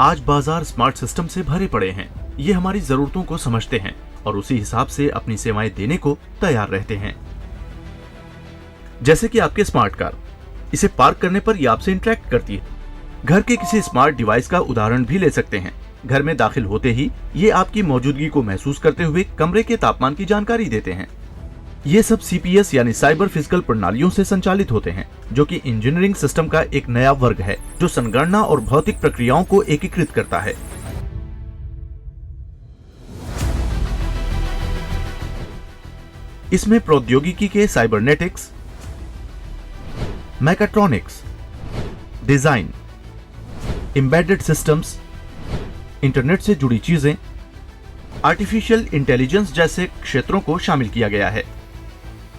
आज बाजार smart system से भरे पड़े हैं। ये हमारी जरूरतों को समझते हैं और उसी हिसाब से अपनी सेवाएं देने को तैयार रहते हैं। जैसे कि आपके स्मार्ट कार, इसे पार्क करने पर ये आपसे इंटरेक्ट करती है। घर के किसी स्मार्ट डिवाइस का उदाहरण भी ले सकते हैं। घर में दाखिल होते ही ये आपकी मौजूदगी को महसूस करते हुए कमरे के तापमान की जानकारी देते हैं। ये सब सीपीएस यानी साइबर फिजिकल प्रणालियों से संचालित होते हैं, जो कि इंजीनियरिंग सिस्टम का एक नया वर्ग है जो संगणना और भौतिक प्रक्रियाओं को एकीकृत करता है। इसमें प्रौद्योगिकी के cybernetics, mechatronics, design, embedded systems, internet से जुड़ी चीजें, आर्टिफिशियल इंटेलिजेंस जैसे क्षेत्रों को शामिल किया गया है।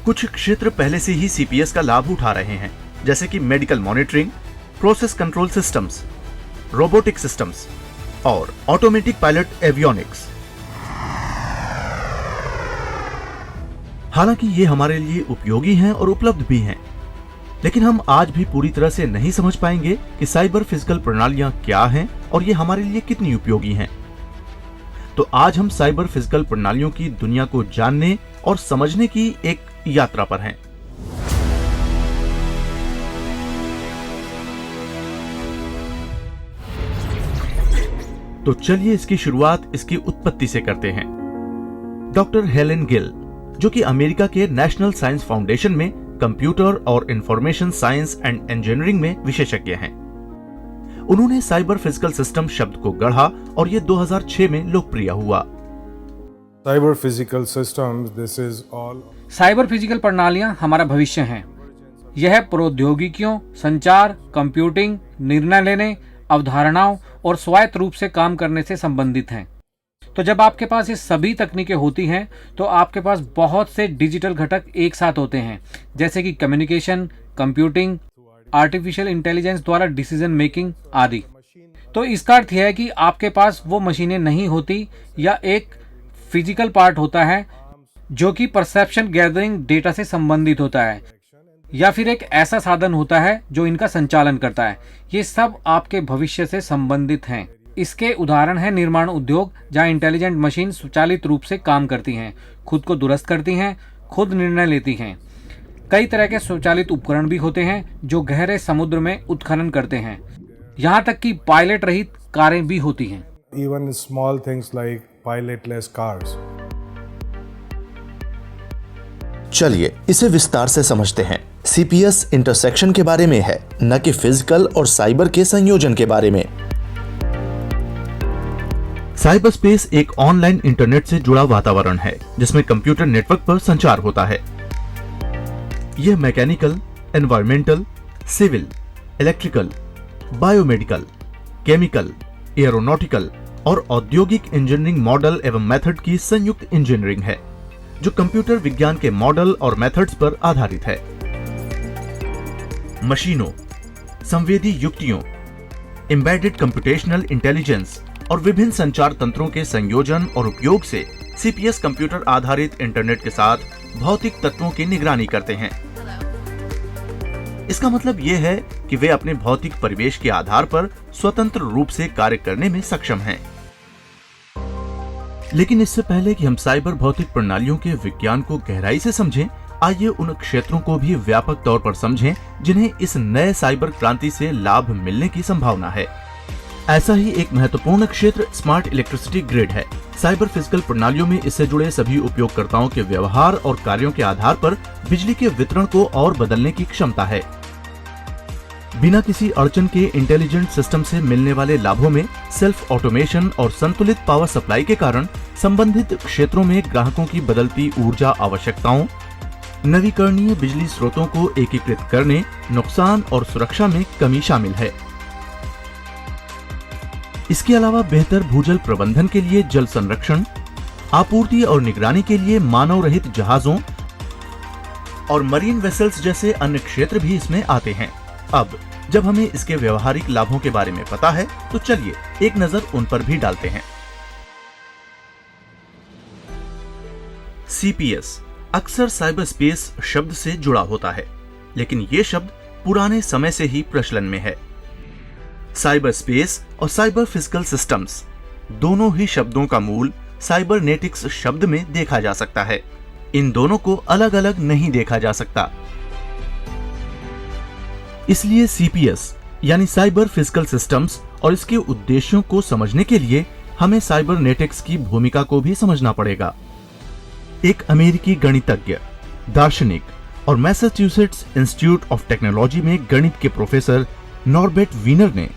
कुछ क्षेत्र पहले से ही सीपीएस का लाभ उठा रहे हैं, जैसे कि medical monitoring, process control systems, robotic systems और ऑटोमेटिक पायलट एवियोनिक्स। हालांकि ये हमारे लिए उपयोगी हैं और उपलब्ध भी हैं, लेकिन हम आज भी पूरी तरह से नहीं समझ पाएंगे कि साइबर फिजिकल प्रणालियां क्या हैं और ये हमारे लिए कितनी उपयोगी हैं। तो आज हम साइबर फिजिकल प्रणालियों की दुनिया को जानने और समझने की एक यात्रा पर हैं। तो चलिए इसकी शुरुआत इसकी उत्पत्ति से करते हैं। डॉक्टर हेलेन गिल, जो कि अमेरिका के नेशनल साइंस फाउंडेशन में कंप्यूटर और इंफॉर्मेशन साइंस एंड इंजीनियरिंग में विशेषज्ञ हैं, उन्होंने साइबर फिजिकल सिस्टम शब्द को गढ़ा और ये 2006 में लोकप्रिय हुआ। Cyber physical systems, this is all. Cyber physical प्रणालियां हमारा भविष्य हैं। यह प्रौद्योगिकियों, संचार, कंप्यूटिंग, निर्णय लेने, अवधारणाओं और स्वायत्त रूप से काम करने से संबंधित हैं। तो जब आपके पास ये सभी तकनीकें होती हैं तो आपके पास बहुत से डिजिटल घटक एक साथ होते हैं, जैसे कि कम्युनिकेशन, कंप्यूटिंग, आर्टिफिशियल इंटेलिजेंस द्वारा डिसीजन मेकिंग आदि। तो इसका अर्थ है कि आपके पास वो मशीनें नहीं होती या एक फिजिकल पार्ट होता है जो कि परसेप्शन गैदरिंग डेटा से संबंधित होता है, या फिर एक ऐसा साधन होता है जो इनका संचालन करता है। ये सब आपके भविष्य से संबंधित हैं। इसके उदाहरण है निर्माण उद्योग, जहां इंटेलिजेंट मशीन स्वचालित रूप से काम करती हैं, खुद को दुरुस्त करती हैं, खुद निर्णय लेती हैं। कई तरह के स्वचालित उपकरण भी होते हैं जो गहरे समुद्र में उत्खनन करते हैं। यहाँ तक कि पायलट रहित कारें भी होती हैं। Even small things like pilotless cars. चलिए इसे विस्तार से समझते हैं। सीपीएस इंटरसेक्शन के बारे में है, न कि फिजिकल और साइबर के संयोजन के बारे में। साइबर स्पेस एक ऑनलाइन इंटरनेट से जुड़ा वातावरण है जिसमें कंप्यूटर नेटवर्क पर संचार होता है। यह mechanical, environmental, civil, electrical, biomedical, chemical, aeronautical और औद्योगिक इंजीनियरिंग मॉडल एवं मेथड की संयुक्त इंजीनियरिंग है, जो कंप्यूटर विज्ञान के मॉडल और मेथड्स पर आधारित है। मशीनों, संवेदी युक्तियों, एम्बेडेड कंप्यूटेशनल इंटेलिजेंस और विभिन्न संचार तंत्रों के संयोजन और उपयोग से सीपीएस कंप्यूटर आधारित इंटरनेट के साथ भौतिक तत्वों की निगरानी करते हैं। इसका मतलब यह है कि वे अपने भौतिक परिवेश के आधार पर स्वतंत्र रूप से कार्य करने में सक्षम हैं। लेकिन इससे पहले कि हम साइबर भौतिक प्रणालियों के विज्ञान को गहराई से समझें, आइए उन क्षेत्रों को भी व्यापक तौर पर समझें जिन्हें इस नए साइबर क्रांति से लाभ मिलने की संभावना है। ऐसा ही एक महत्वपूर्ण क्षेत्र स्मार्ट इलेक्ट्रिसिटी ग्रिड है। साइबर फिजिकल प्रणालियों में इससे जुड़े सभी उपयोगकर्ताओं के व्यवहार और कार्यों के आधार पर बिजली के वितरण को और बदलने की क्षमता है। बिना किसी अड़चन के इंटेलिजेंट सिस्टम से मिलने वाले लाभों में सेल्फ ऑटोमेशन और संतुलित पावर सप्लाई के कारण संबंधित क्षेत्रों में ग्राहकों की बदलती ऊर्जा आवश्यकताओं, नवीकरणीय बिजली स्रोतों को एकीकृत करने, नुकसान और सुरक्षा में कमी शामिल है। इसके अलावा बेहतर भूजल प्रबंधन के लिए जल संरक्षण, आपूर्ति और निगरानी के लिए मानव रहित जहाजों और मरीन वेसल्स जैसे अन्य क्षेत्र भी इसमें आते हैं। अब जब हमें इसके व्यवहारिक लाभों के बारे में पता है, तो चलिए एक नजर उन पर भी डालते हैं। सीपीएस अक्सर साइबर स्पेस शब्द से जुड़ा होता है, लेकिन यह शब्द पुराने समय से ही प्रचलन में है। साइबर स्पेस और साइबर फिजिकल सिस्टम्स दोनों ही शब्दों का मूल साइबरनेटिक्स शब्द में देखा जा सकता है। इन दोनों को अलग अलग नहीं देखा जा सकता। इसलिए सीपीएस यानी साइबर फिजिकल सिस्टम्स और इसके उद्देश्यों को समझने के लिए हमें साइबरनेटिक्स की भूमिका को भी समझना पड़ेगा। एक अमेरिकी गणितज्ञ, दार्शनिक और मैसाचुसेट्स इंस्टीट्यूट ऑफ टेक्नोलॉजी में गणित के प्रोफेसर नॉर्बर्ट वीनर ने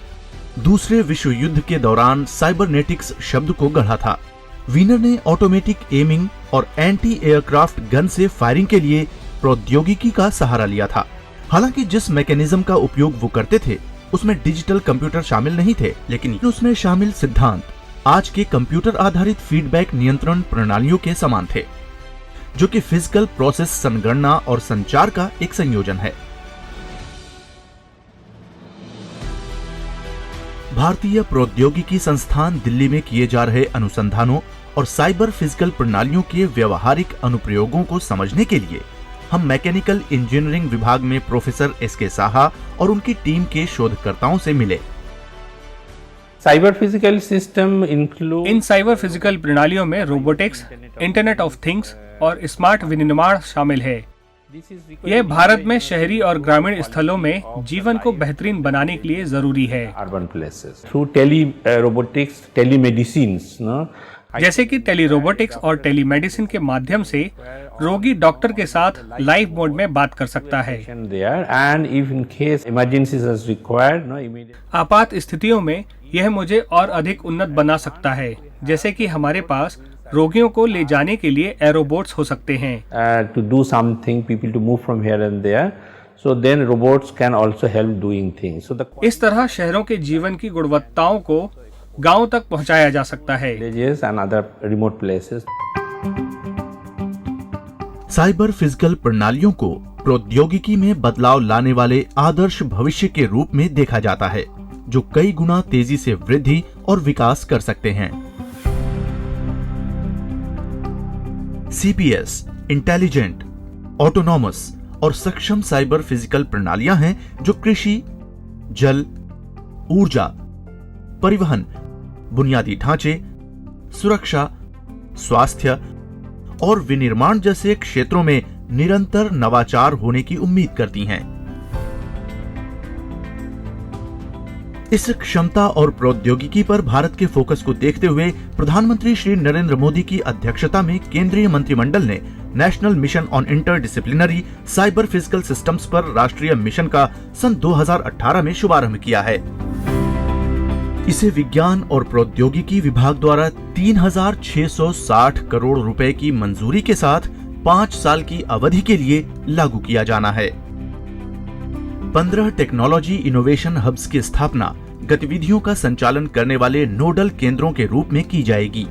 दूसरे विश्व युद्ध के दौरान साइबरनेटिक्स शब्द को गढ़ा था। वीनर ने ऑटोमेटिक एमिंग और एंटी एयरक्राफ्ट गन से फायरिंग के लिए प्रौद्योगिकी का सहारा लिया था। हालांकि जिस मैकेनिज्म का उपयोग वो करते थे उसमें डिजिटल कंप्यूटर शामिल नहीं थे, लेकिन उसमें शामिल सिद्धांत आज के कंप्यूटर आधारित फीडबैक नियंत्रण प्रणालियों के समान थे, जो कि फिजिकल प्रोसेस संगणना और संचार का एक संयोजन है। भारतीय प्रौद्योगिकी संस्थान दिल्ली में किए जा रहे अनुसंधानों और साइबर फिजिकल प्रणालियों के व्यवहारिक अनुप्रयोगों को समझने के लिए हम मैकेनिकल इंजीनियरिंग विभाग में प्रोफेसर एसके साहा और उनकी टीम के शोधकर्ताओं से मिले। Cyber physical system include in cyber physical प्रणालियों में रोबोटिक्स, इंटरनेट ऑफ थिंग्स और स्मार्ट विनिर्माण शामिल है। यह भारत में शहरी और ग्रामीण स्थलों में जीवन को बेहतरीन बनाने के लिए जरूरी है। Urban places through tele robotics, telemedicine, जैसे कि टेली रोबोटिक्स और टेलीमेडिसिन के माध्यम से रोगी डॉक्टर के साथ लाइव मोड में बात कर सकता है। And if in case emergencies is required, आपात स्थितियों में यह मुझे और अधिक उन्नत बना सकता है, जैसे कि हमारे पास रोगियों को ले जाने के लिए एरोबोट्स हो सकते हैं। To do something, people to move from here and there, so then robots can also help doing things. इस तरह शहरों के जीवन की गुणवत्ताओं को गांव तक पहुंचाया जा सकता है। Villages and other remote places. Cyber physical प्रणालियों को प्रौद्योगिकी में बदलाव लाने वाले आदर्श भविष्य के रूप में देखा जाता है, जो कई गुना तेजी से वृद्धि और विकास कर सकते हैं। सीपीएस इंटेलिजेंट, ऑटोनॉमस और सक्षम साइबर फिजिकल प्रणालियां हैं जो कृषि, जल, ऊर्जा, परिवहन, बुनियादी ढांचे, सुरक्षा, स्वास्थ्य और विनिर्माण जैसे क्षेत्रों में निरंतर नवाचार होने की उम्मीद करती हैं। इस क्षमता और प्रौद्योगिकी पर भारत के फोकस को देखते हुए प्रधानमंत्री श्री नरेंद्र मोदी की अध्यक्षता में केंद्रीय मंत्रिमंडल ने national mission on interdisciplinary cyber physical systems पर राष्ट्रीय मिशन का सन 2018 में शुभारंभ किया है। इसे विज्ञान और प्रौद्योगिकी विभाग द्वारा 3,660 करोड़ रुपए की मंजूरी के साथ 5 साल की अवधि के लिए लागू किया जाना है। 15 टेक्नोलॉजी इनोवेशन हब्स की स्थापना गतिविधियों का संचालन करने वाले नोडल केंद्रों के रूप में की जाएगी।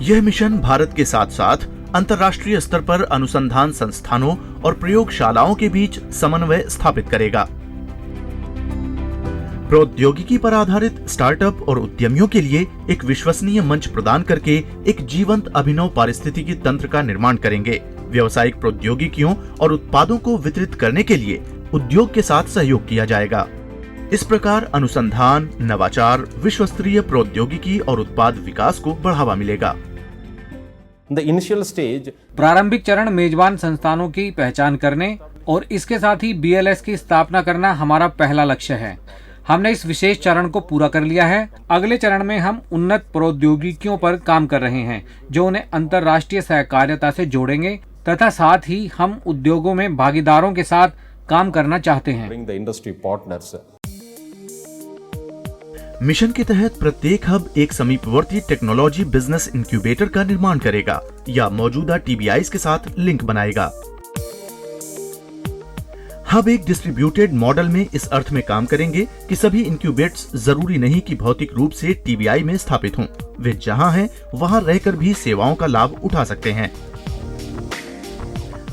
यह मिशन भारत के साथ साथ अंतर्राष्ट्रीय स्तर पर अनुसंधान संस्थानों और प्रयोगशालाओं के बीच समन्वय स्थापित करेगा। प्रौद्योगिकी पर आधारित स्टार्टअप और उद्यमियों के लिए एक विश्वसनीय मंच प्रदान करके एक जीवंत अभिनव पारिस्थितिकी तंत्र का निर्माण करेंगे। व्यावसायिक प्रौद्योगिकियों और उत्पादों को वितरित करने के लिए उद्योग के साथ सहयोग किया जाएगा। इस प्रकार अनुसंधान, नवाचार, विश्वस्तरीय प्रौद्योगिकी और उत्पाद विकास को बढ़ावा मिलेगा। प्रारंभिक चरण मेजबान संस्थानों की पहचान करने और इसके साथ ही बीएलएस की स्थापना करना हमारा पहला लक्ष्य है। हमने इस विशेष चरण को पूरा कर लिया है। अगले चरण में हम उन्नत प्रौद्योगिकियों पर काम कर रहे हैं जो उन्हें अंतर्राष्ट्रीय सहकार्यता से जोड़ेंगे तथा साथ ही हम उद्योगों में भागीदारों के साथ काम करना चाहते हैं। मिशन के तहत प्रत्येक हब एक समीपवर्ती टेक्नोलॉजी बिजनेस इंक्यूबेटर का निर्माण करेगा या मौजूदा टीबीआईज के साथ लिंक बनाएगा। हब एक डिस्ट्रीब्यूटेड मॉडल में इस अर्थ में काम करेंगे कि सभी इंक्यूबेट्स जरूरी नहीं कि भौतिक रूप से टीबीआई में स्थापित हों, वे जहां हैं वहां रहकर भी सेवाओं का लाभ उठा सकते हैं।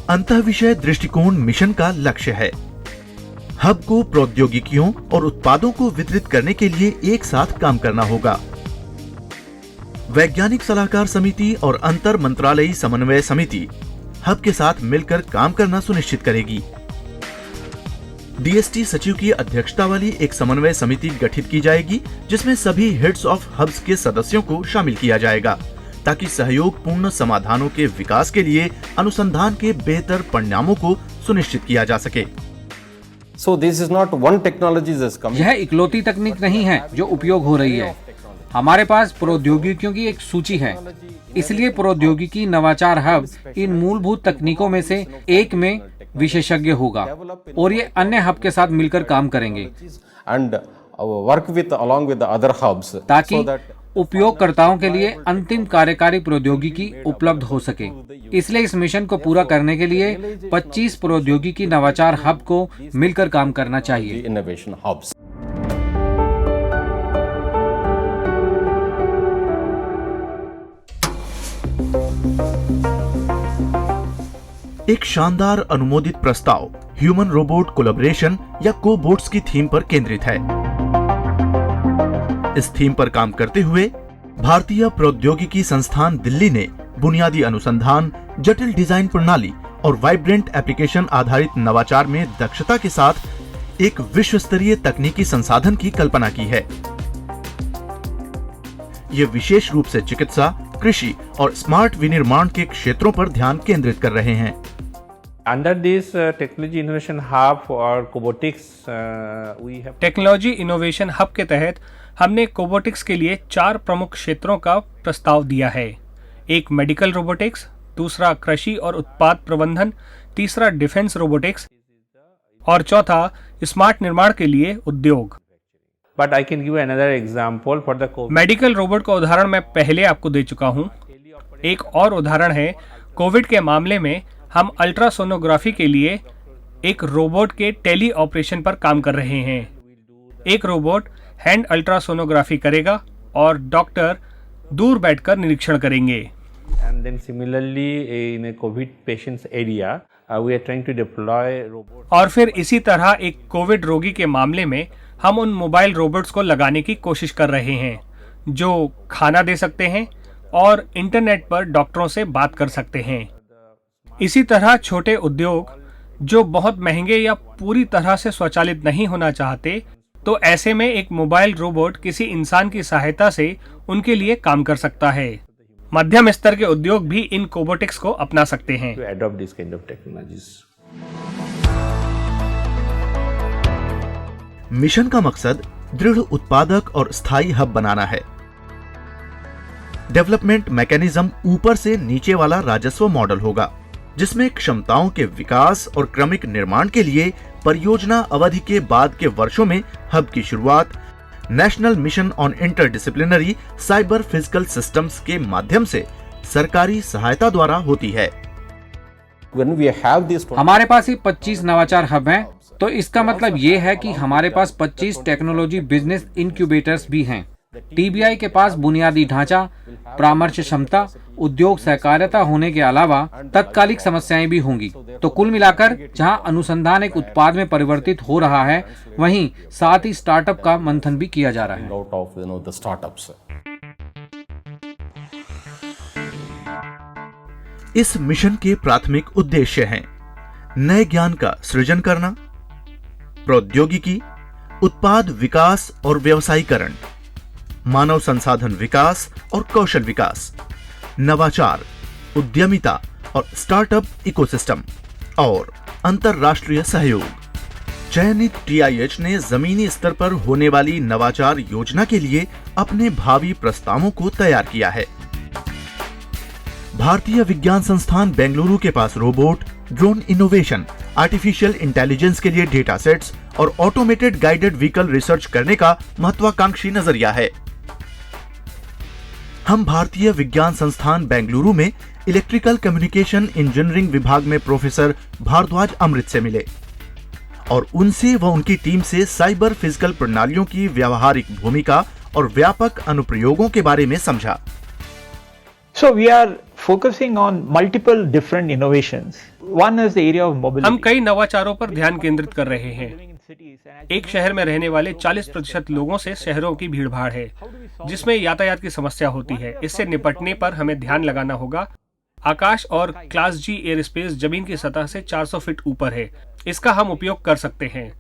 अंतःविषय दृष्टिकोण मिशन का लक्ष्य है। हब को प्रौद्योगिकियों और उत्पादों को वितरित करने के लिए एक साथ काम करना होगा। वैज्ञानिक सलाहकार समिति और अंतर मंत्रालयी समन्वय समिति हब के साथ मिलकर काम करना सुनिश्चित करेगी। डीएसटी सचिव की अध्यक्षता वाली एक समन्वय समिति गठित की जाएगी, जिसमें सभी हेड्स ऑफ हब्स के सदस्यों को शामिल किया जाएगा, ताकि सहयोगपूर्ण समाधानों के विकास के लिए अनुसंधान के बेहतर परिणामों को सुनिश्चित किया जा सके। So this is not one technology that is coming. यह इकलौती तकनीक नहीं है जो उपयोग हो रही है। हमारे पास प्रौद्योगिकियों की एक सूची है, इसलिए प्रौद्योगिकी नवाचार हब इन मूलभूत तकनीकों में से एक में विशेषज्ञ होगा और ये अन्य हब के साथ मिलकर काम करेंगे And work with along with the other hubs. ताकि So that उपयोगकर्ताओं के लिए अंतिम कार्यकारी प्रौद्योगिकी उपलब्ध हो सके। इसलिए इस मिशन को पूरा करने के लिए 25 प्रौद्योगिकी नवाचार हब को मिलकर काम करना चाहिए। innovation hubs. एक शानदार अनुमोदित प्रस्ताव ह्यूमन रोबोट कोलैबोरेशन या कोबोट्स की थीम पर केंद्रित है। इस थीम पर काम करते हुए भारतीय प्रौद्योगिकी संस्थान दिल्ली ने बुनियादी अनुसंधान, जटिल डिजाइन प्रणाली और वाइब्रेंट एप्लीकेशन आधारित नवाचार में दक्षता के साथ एक विश्व स्तरीय तकनीकी संसाधन की कल्पना की है। ये विशेष रूप से चिकित्सा, कृषि और स्मार्ट विनिर्माण के क्षेत्रों पर ध्यान केंद्रित कर रहे हैं। Under this technology innovation hub for cobotics, we have technology innovation hub के तहत हमने कोबोटिक्स के लिए 4 प्रमुख क्षेत्रों का प्रस्ताव दिया है। एक मेडिकल रोबोटिक्स, दूसरा कृषि और उत्पाद प्रबंधन, तीसरा डिफेंस रोबोटिक्स और चौथा स्मार्ट निर्माण के लिए उद्योग। But I can give you another example for the medical robot का उदाहरण मैं पहले आपको दे चुका हूं। एक और उदाहरण है कोविड के मामले में हम अल्ट्रासोनोग्राफी के लिए एक रोबोट के टेली ऑपरेशन पर काम कर रहे हैं। एक रोबोट हैंड अल्ट्रासोनोग्राफी करेगा और डॉक्टर दूर बैठकर निरीक्षण करेंगे। And then similarly in a COVID patients area, we are trying to deploy robots. और फिर इसी तरह एक कोविड रोगी के मामले में हम उन मोबाइल रोबोट्स को लगाने की कोशिश कर रहे हैं जो खाना दे सकते हैं और इंटरनेट पर डॉक्टरों से बात कर सकते हैं। इसी तरह छोटे उद्योग जो बहुत महंगे या पूरी तरह से स्वचालित नहीं होना चाहते, तो ऐसे में एक मोबाइल रोबोट किसी इंसान की सहायता से उनके लिए काम कर सकता है। मध्यम स्तर के उद्योग भी इन कोबोटिक्स को अपना सकते हैं। To adopt this kind of technologies. Mission का मकसद दृढ़ उत्पादक और स्थायी हब बनाना है। डेवलपमेंट मैकेनिज्म ऊपर से नीचे वाला राजस्व मॉडल होगा, जिसमें क्षमताओं के विकास और क्रमिक निर्माण के लिए परियोजना अवधि के बाद के वर्षों में हब की शुरुआत national mission on interdisciplinary cyber physical systems के माध्यम से सरकारी सहायता द्वारा होती है। When we have this, हमारे पास ये 25 नवाचार हब हैं, तो इसका मतलब ये है कि हमारे पास 25 टेक्नोलॉजी बिजनेस इंक्यूबेटर्स भी हैं। टीबीआई के पास बुनियादी ढांचा, परामर्श क्षमता, उद्योग सहकारिता होने के अलावा तत्कालिक समस्याएं भी होंगी। तो कुल मिलाकर जहां अनुसंधान एक उत्पाद में परिवर्तित हो रहा है, वहीं साथ ही स्टार्टअप का मंथन भी किया जा रहा है। out of the startups. इस मिशन के प्राथमिक उद्देश्य हैं नए ज्ञान का सृजन करना, प्रौद्योगिकी, उत्पाद विकास और व्यवसायीकरण, मानव संसाधन विकास और कौशल विकास, नवाचार, उद्यमिता और स्टार्टअप इकोसिस्टम और अंतरराष्ट्रीय सहयोग। चयनित टीआईएच ने जमीनी स्तर पर होने वाली नवाचार योजना के लिए अपने भावी प्रस्तावों को तैयार किया है। भारतीय विज्ञान संस्थान बेंगलुरु के पास robot, drone innovation, artificial intelligence के लिए डेटा सेट्स और ऑटोमेटेड गाइडेड व्हीकल रिसर्च करने का महत्वाकांक्षी नजरिया है। हम भारतीय विज्ञान संस्थान बेंगलुरु में इलेक्ट्रिकल कम्युनिकेशन इंजीनियरिंग विभाग में प्रोफेसर भारद्वाज अमृत से मिले और उनसे व उनकी टीम से साइबर फिजिकल प्रणालियों की व्यावहारिक भूमिका और व्यापक अनुप्रयोगों के बारे में समझा। So we are focusing on multiple different innovations. One is the area of mobility. हम कई नवाचारों पर ध्यान केंद्रित कर रहे हैं। एक शहर में रहने वाले 40% लोगों से शहरों की भीड़भाड़ है, जिसमें यातायात की समस्या होती है। इससे निपटने पर हमें ध्यान लगाना होगा। आकाश और क्लास जी एयर स्पेस जमीन की सतह से 400 फीट ऊपर है। इसका हम उपयोग कर सकते हैं।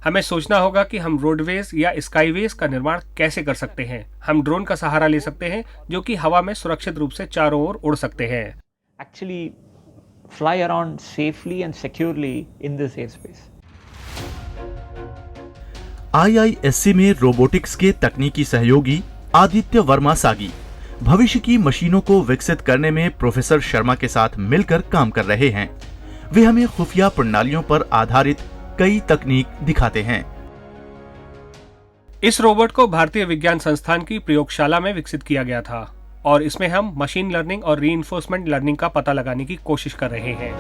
हमें सोचना होगा कि हम रोडवेज या स्काईवेज का निर्माण कैसे कर सकते हैं। हम ड्रोन का सहारा ले सकते हैं जो कि हवा में सुरक्षित रूप से चारों ओर उड़ सकते हैं। Actually fly around safely and securely in this airspace. IISc में रोबोटिक्स के तकनीकी सहयोगी आदित्य वर्मा सागी भविष्य की मशीनों को विकसित करने में प्रोफेसर शर्मा के साथ मिलकर काम कर रहे हैं। वे हमें खुफिया प्रणालियों पर आधारित कई तकनीक दिखाते हैं। इस रोबोट को भारतीय विज्ञान संस्थान की प्रयोगशाला में विकसित किया गया था और इसमें हम मशीन लर्निंग और रीइंफोर्समेंट लर्निंग का पता लगाने की कोशिश कर रहे हैं।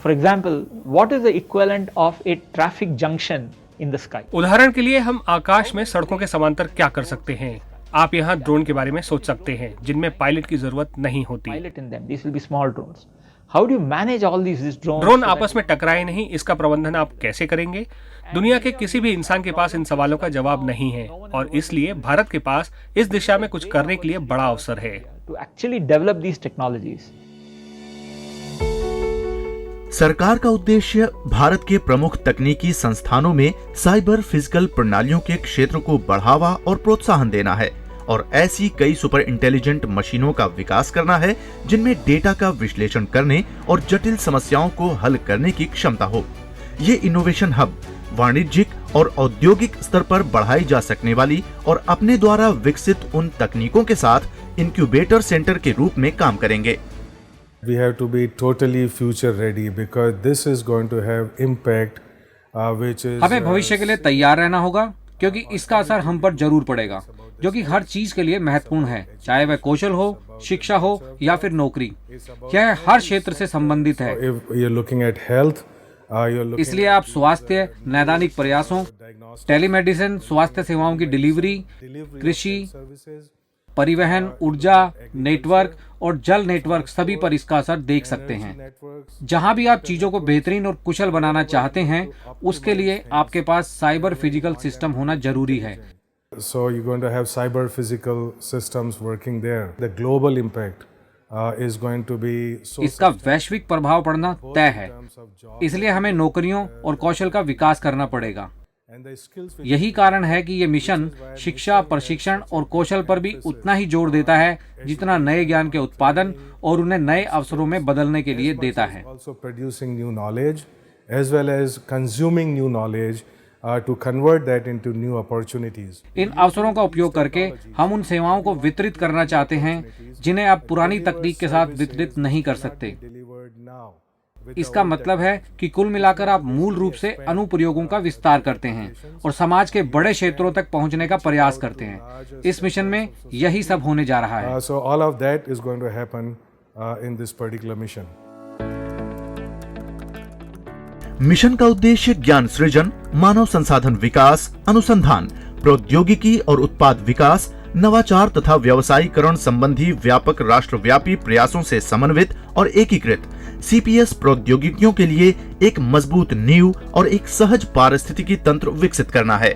For example, what is the equivalent of a traffic junction in the sky? उदाहरण के लिए हम आकाश में सड़कों के समांतर क्या कर सकते हैं। आप यहाँ ड्रोन के बारे में सोच सकते हैं जिनमें पायलट की जरूरत नहीं होती। Pilot in them. These will be small drones. How do you manage all these drones? Drone आपस में टकराए नहीं, इसका प्रबंधन आप कैसे करेंगे? दुनिया के किसी भी इंसान के पास इन सवालों का जवाब नहीं है और इसलिए भारत के पास इस दिशा में कुछ करने के लिए बड़ा अवसर है। To actually develop these technologies. सरकार का उद्देश्य भारत के प्रमुख तकनीकी संस्थानों में साइबर फिजिकल प्रणालियों के क्षेत्र को बढ़ावा और प्रोत्साहन देना है और ऐसी कई सुपर इंटेलिजेंट मशीनों का विकास करना है जिनमें डेटा का विश्लेषण करने और जटिल समस्याओं को हल करने की क्षमता हो। ये इनोवेशन हब वाणिज्यिक और औद्योगिक स्तर पर बढ़ाई जा सकने वाली और अपने द्वारा विकसित उन तकनीकों के साथ इंक्यूबेटर सेंटर के रूप में काम करेंगे। We have to be totally future ready because this is going to have impact which is हमें भविष्य के लिए तैयार रहना होगा क्योंकि इसका असर हम पर जरूर पड़ेगा, जो कि हर चीज के लिए महत्वपूर्ण है, चाहे वह कौशल हो, शिक्षा हो या फिर नौकरी। यह हर क्षेत्र से संबंधित है। if you're looking at health, you're looking इसलिए आप स्वास्थ्य, नैदानिक प्रयासों, टेलीमेडिसिन, स्वास्थ्य सेवाओं की डिलीवरी, कृषि, services, परिवहन, ऊर्जा, नेटवर्क और जल नेटवर्क सभी पर इसका असर देख सकते हैं। networks. जहां भी आप चीजों को बेहतरीन और कुशल बनाना चाहते हैं, उसके लिए आपके पास साइबर फिजिकल सिस्टम होना जरूरी है। So you're going to have cyber physical systems working there. The global impact is going to be so इसका वैश्विक प्रभाव पड़ना तय है, इसलिए हमें नौकरियों और कौशल का विकास करना पड़ेगा। and the skills which यही कारण है कि ये मिशन शिक्षा, प्रशिक्षण और कौशल पर भी उतना ही जोर देता है जितना नए ज्ञान के उत्पादन और उन्हें नए अवसरों में बदलने के लिए देता है। also producing new knowledge as well as consuming new knowledge to convert that into new opportunities. इन अवसरों का उपयोग करके हम उन सेवाओं को वितरित करना चाहते हैं जिन्हें आप पुरानी तकनीक के साथ वितरित नहीं कर सकते। Delivered now. इसका मतलब है कि कुल मिलाकर आप मूल रूप से अनुप्रयोगों का विस्तार करते हैं और समाज के बड़े क्षेत्रों तक पहुंचने का प्रयास करते हैं। इस मिशन में यही सब होने जा रहा है। So all of that is going to happen in this particular mission. Mission का उद्देश्य ज्ञान सृजन, मानव संसाधन विकास, अनुसंधान, प्रौद्योगिकी और उत्पाद विकास, नवाचार तथा व्यवसायीकरण संबंधी व्यापक राष्ट्रव्यापी प्रयासों से समन्वित और एकीकृत सीपीएस प्रौद्योगिकियों के लिए एक मजबूत नींव और एक सहज पारिस्थितिकी तंत्र विकसित करना है।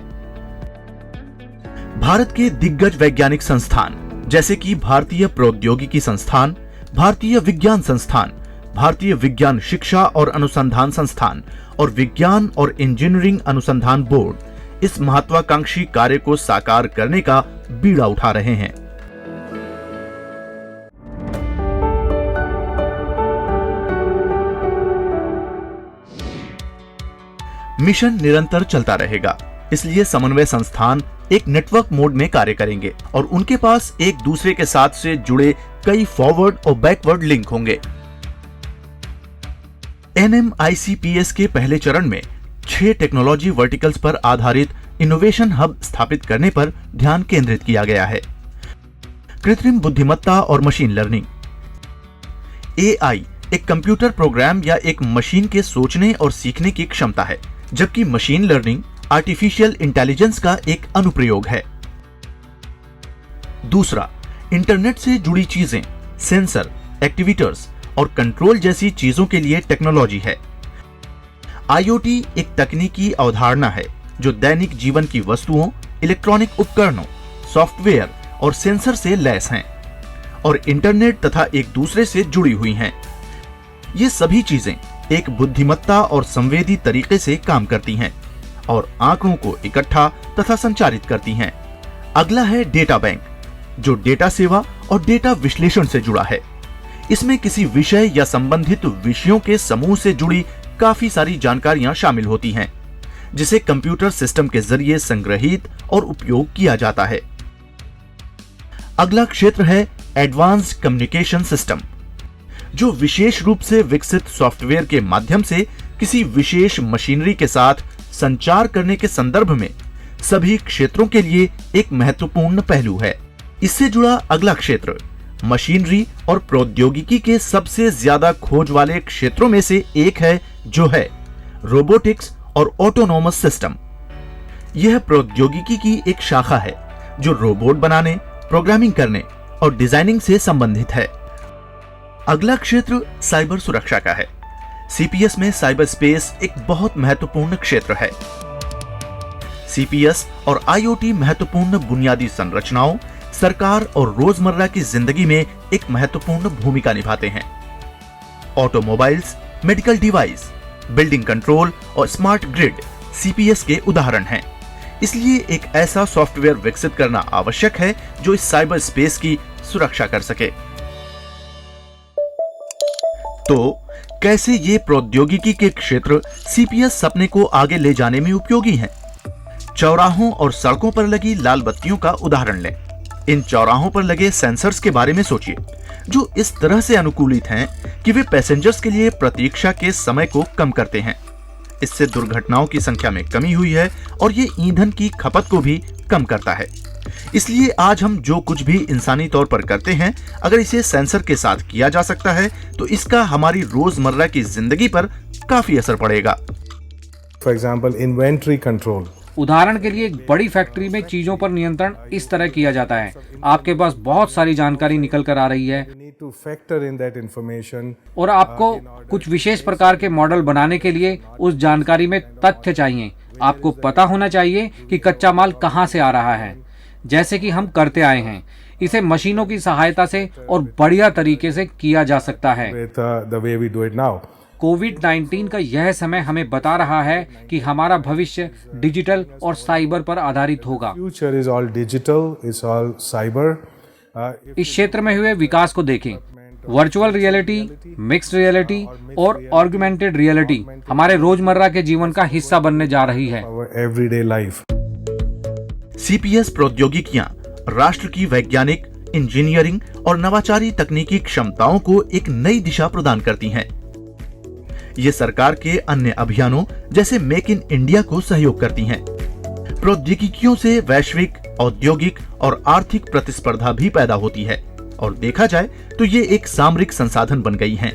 भारत के दिग्गज वैज्ञानिक संस्थान जैसे कि भारतीय प्रौद्योगिकी संस्थान, भारतीय विज्ञान संस्थान, भारतीय विज्ञान शिक्षा और अनुसंधान संस्थान और विज्ञान और इंजीनियरिंग अनुसंधान बोर्ड इस महत्वाकांक्षी कार्य को साकार करने का बीड़ा उठा रहे हैं। मिशन निरंतर चलता रहेगा, इसलिए समन्वय संस्थान एक नेटवर्क मोड में कार्य करेंगे और उनके पास एक दूसरे के साथ से जुड़े कई फॉरवर्ड और बैकवर्ड लिंक होंगे। NMICPS के पहले चरण में 6 टेक्नोलॉजी वर्टिकल्स पर आधारित इनोवेशन हब स्थापित करने पर ध्यान केंद्रित किया गया है। कृत्रिम बुद्धिमत्ता और मशीन लर्निंग। AI एक कंप्यूटर प्रोग्राम या एक मशीन के सोचने और सीखने की क्षमता है, जबकि मशीन लर्निंग आर्टिफिशियल इंटेलिजेंस का एक अनुप्रयोग है। दूसरा, इंटरनेट से जुड़ी चीजें, सेंसर, एक्टिवेटर्स और कंट्रोल जैसी चीजों के लिए टेक्नोलॉजी है। IoT एक तकनीकी अवधारणा है जो दैनिक जीवन की वस्तुओं, इलेक्ट्रॉनिक उपकरणों, सॉफ्टवेयर और सेंसर से लैस हैं और इंटरनेट तथा एक दूसरे से जुड़ी हुई हैं। ये सभी चीजें एक बुद्धिमत्ता और संवेदी तरीके से काम करती हैं और आंकड़ों को इकट्ठा तथा संचारित करती हैं। अगला है डेटा बैंक, जो डेटा सेवा और डेटा विश्लेषण से जुड़ा है। इसमें किसी विषय या संबंधित विषयों के समूह से जुड़ी काफी सारी जानकारियां शामिल होती हैं, जिसे कंप्यूटर सिस्टम के जरिए संग्रहित और उपयोग किया जाता है। अगला क्षेत्र है एडवांस्ड कम्युनिकेशन सिस्टम, जो विशेष रूप से विकसित सॉफ्टवेयर के माध्यम से किसी विशेष मशीनरी के साथ संचार करने के संदर्भ में सभी क्षेत्रों के लिए एक महत्वपूर्ण पहलू है। इससे जुड़ा अगला क्षेत्र मशीनरी और प्रौद्योगिकी के सबसे ज्यादा खोज वाले क्षेत्रों में से एक है, जो है रोबोटिक्स और ऑटोनोमस सिस्टम। यह प्रौद्योगिकी की एक शाखा है जो रोबोट बनाने, प्रोग्रामिंग करने और डिजाइनिंग से संबंधित है। अगला क्षेत्र साइबर सुरक्षा का है। सीपीएस में साइबर स्पेस एक बहुत महत्वपूर्ण क्षेत्र है। सीपीएस और आईओटी महत्वपूर्ण बुनियादी संरचनाओं, सरकार और रोजमर्रा की जिंदगी में एक महत्वपूर्ण भूमिका निभाते हैं। Automobiles, medical device, building control और स्मार्ट ग्रिड सीपीएस के उदाहरण हैं। इसलिए एक ऐसा सॉफ्टवेयर विकसित करना आवश्यक है जो इस साइबर स्पेस की सुरक्षा कर सके। तो कैसे ये प्रौद्योगिकी के क्षेत्र सीपीएस सपने को आगे ले जाने में उपयोगी हैं? चौराहों और सड़कों पर लगी लाल बत्तियों का उदाहरण लें। इन चौराहों पर लगे सेंसर्स के बारे में सोचिए, जो इस तरह से अनुकूलित हैं कि वे पैसेंजर्स के लिए प्रतीक्षा के समय को कम करते हैं। इससे दुर्घटनाओं की संख्या में कमी हुई है और ये ईंधन की खपत को भी कम करता है। इसलिए आज हम जो कुछ भी इंसानी तौर पर करते हैं, अगर इसे सेंसर के साथ किया जा सकता है तो इसका हमारी रोजमर्रा की जिंदगी पर काफी असर पड़ेगा। For example, inventory control. उदाहरण के लिए एक बड़ी फैक्ट्री में चीजों पर नियंत्रण इस तरह किया जाता है। आपके पास बहुत सारी जानकारी निकल कर आ रही है You need to factor in that information. और आपको कुछ विशेष प्रकार के मॉडल बनाने के लिए उस जानकारी में तथ्य चाहिए। आपको पता होना चाहिए कि कच्चा माल कहाँ से आ रहा है, जैसे कि हम करते आए हैं। इसे मशीनों की सहायता से और बढ़िया तरीके से किया जा सकता है। With the way we do it now. कोविड-19 का यह समय हमें बता रहा है कि हमारा भविष्य डिजिटल और साइबर पर आधारित होगा। Future is all digital, it's all cyber. इस क्षेत्र में हुए विकास को देखें। वर्चुअल रियलिटी, मिक्स्ड रियलिटी और ऑगमेंटेड रियलिटी हमारे रोजमर्रा के जीवन का हिस्सा बनने जा रही है। Our everyday life. सीपीएस प्रौद्योगिकियां राष्ट्र की वैज्ञानिक, इंजीनियरिंग और नवाचारी तकनीकी क्षमताओं को एक नई दिशा प्रदान करती हैं। ये सरकार के अन्य अभियानों जैसे मेक इन इंडिया को सहयोग करती हैं। प्रौद्योगिकियों से वैश्विक, औद्योगिक और आर्थिक प्रतिस्पर्धा भी पैदा होती है और देखा जाए तो ये एक सामरिक संसाधन बन गई हैं।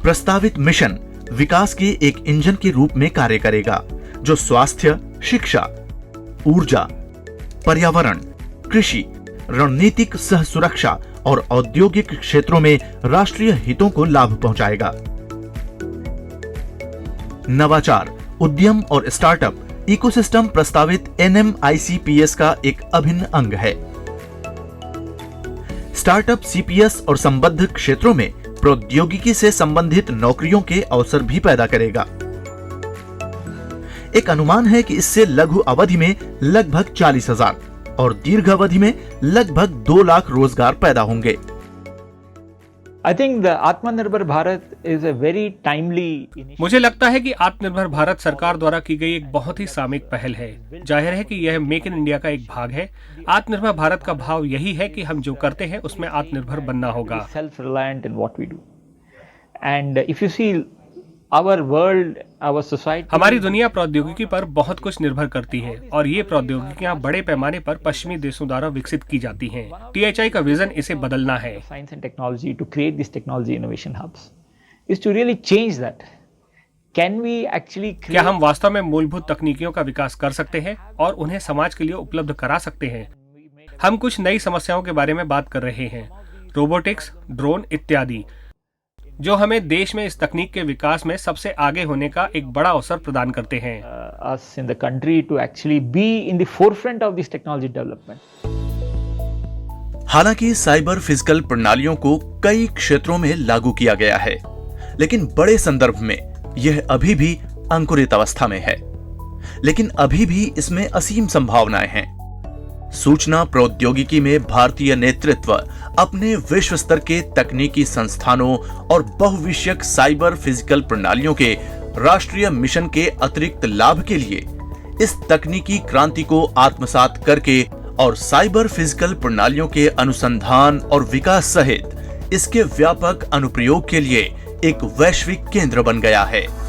प्रस्तावित मिशन विकास के एक इंजन के रूप में कार्य करेगा, जो स्वास्थ्य, शिक्षा, ऊर्जा, पर्यावरण, कृषि, रणनीतिक सह सुरक्षा और औद्योगिक क्षेत्रों में राष्ट्रीय हितों को लाभ पहुंचाएगा। नवाचार, उद्यम और स्टार्टअप इकोसिस्टम प्रस्तावित NMICPS का एक अभिन्न अंग है। स्टार्टअप सीपीएस और संबद्ध क्षेत्रों में प्रौद्योगिकी से संबंधित नौकरियों के अवसर भी पैदा करेगा। एक अनुमान है कि इससे लघु अवधि में लगभग 40,000 और दीर्घ अवधि में लगभग 2 लाख रोजगार पैदा होंगे। I think the Atmanirbhar Bharat is a very timely initiative. मुझे लगता है कि आत्मनिर्भर भारत सरकार द्वारा की गई एक बहुत ही सामयिक पहल है। जाहिर है कि यह मेक इन इंडिया का एक भाग है। आत्मनिर्भर भारत का भाव यही है कि हम जो करते हैं उसमें आत्मनिर्भर बनना होगा। Self-reliant in what we do. And if you see our world, our society, हमारी दुनिया प्रौद्योगिकी पर बहुत कुछ निर्भर करती है और ये प्रौद्योगिकियां बड़े पैमाने पर पश्चिमी देशों द्वारा विकसित की जाती हैं। THI का विजन इसे बदलना है। science and technology to create these technology innovation hubs is to really change that. Can we actually create? क्या हम वास्तव में मूलभूत तकनीकियों का विकास कर सकते हैं और उन्हें समाज के लिए उपलब्ध करा सकते हैं? हम कुछ नई समस्याओं के बारे में बात कर रहे हैं, रोबोटिक्स, ड्रोन इत्यादि, जो हमें देश में इस तकनीक के विकास में सबसे आगे होने का एक बड़ा अवसर प्रदान करते हैं। Us in the country to actually be in the forefront of this technology development. हालांकि साइबर फिजिकल प्रणालियों को कई क्षेत्रों में लागू किया गया है, लेकिन बड़े संदर्भ में यह अभी भी अंकुरित अवस्था में है। लेकिन अभी भी इसमें असीम संभावनाएं हैं। सूचना प्रौद्योगिकी में भारतीय नेतृत्व अपने विश्व स्तर के तकनीकी संस्थानों और बहुविषयक साइबर फिजिकल प्रणालियों के राष्ट्रीय मिशन के अतिरिक्त लाभ के लिए इस तकनीकी क्रांति को आत्मसात करके और साइबर फिजिकल प्रणालियों के अनुसंधान और विकास सहित इसके व्यापक अनुप्रयोग के लिए एक वैश्विक केंद्र बन गया है।